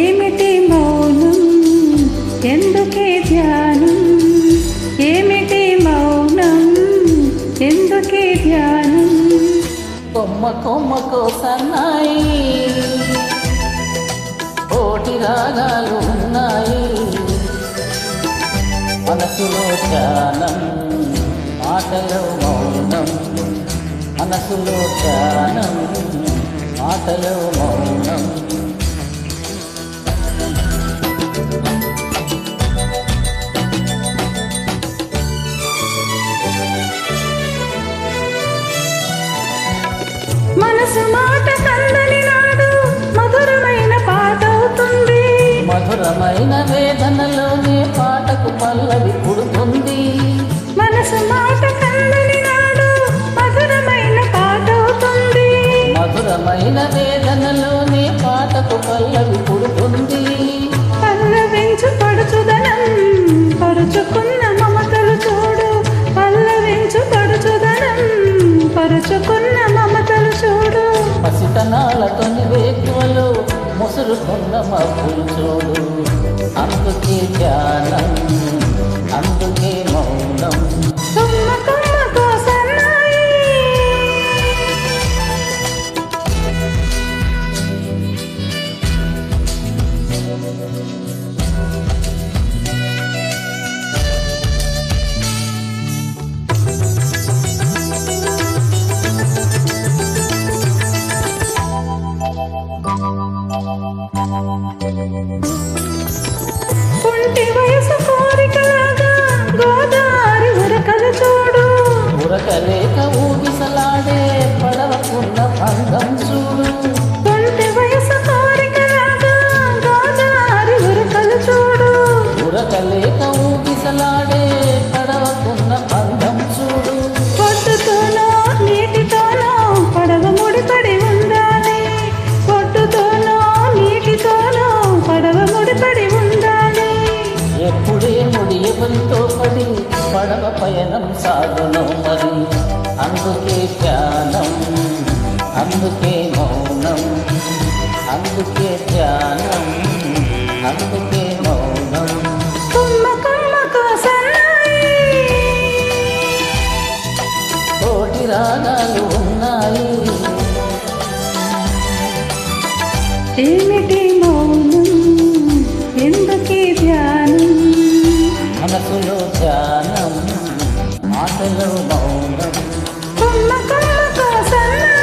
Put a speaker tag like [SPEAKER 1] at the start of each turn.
[SPEAKER 1] ఏమిటి మౌనం ఎందుకే ధ్యానం, ఏమిటి మౌనం ఎందుకే ధ్యానం.
[SPEAKER 2] కొమ్మ కొమ్మకో సన్నాయి కోటి రాగాలు ఉన్నాయి, మనసులో ధ్యానం మాటలో మౌనం, మనసులో ధ్యానం మాటలో మౌనం.
[SPEAKER 1] మనసు మాట కందని నాడు మధురమైన పాట అవుతుంది,
[SPEAKER 2] మధురమైన వేదనలోనే పాటకు పల్లవి పుడుతుంది.
[SPEAKER 1] మనసు మాట కందని నాడు మధురమైన పాట అవుతుంది,
[SPEAKER 2] మధురమైన వేదనలోనే పాటకు పల్లవి పుడుతుంది.
[SPEAKER 1] పల్లవించు పడుచుదనం పరుచుకున్న మమతలు చూడు, పల్లవించు పడుచుదనం పరుచుకున్న మమతలు చూడు.
[SPEAKER 2] పసితనాలతోని వేకువలో ముసురుకున్న మబ్బులు చూడు, అందుకే ధ్యానం అందుకే మౌనం.
[SPEAKER 1] కొమ్మ కొమ్మకో సన్నాయి కుంటి వయసు కోరికలాగా గోదావరి ఉరకలు చూడు,
[SPEAKER 2] ఉరకలేక ఊగిసలాడే పడవకున్న బంధం చూడు.
[SPEAKER 1] కుంటి వయసు కోరికలాగా గోదావరి ఉరకలు చూడు,
[SPEAKER 2] ఉరకలేక ఊగిసలాడే పడవకున్న బంధం చూడు.
[SPEAKER 1] పొట్టుతోనో నీటితోనో పడవ ముడిపడి ఉండాలి, పొట్టుతోనో నీటితోనో పడవ ముడిపడి ఉండాలి.
[SPEAKER 2] ఎప్పుడే ముడి ఎవరితో పడి పడవ పయనం సాగును మరి, అందుకే ధ్యానం అందుకే మౌనం, అందుకే ధ్యానం అందుకే మౌనం.
[SPEAKER 1] కొమ్మ కొమ్మకో సన్నాయి
[SPEAKER 2] కోటి రాగాలు ఉన్నాయి,
[SPEAKER 1] ఏమిటి మౌనం ఎందుకే ధ్యానం,
[SPEAKER 2] మనసులో ధ్యానం మాటలో మౌనం.
[SPEAKER 1] కొమ్మ కొమ్మకో సన్నాయి.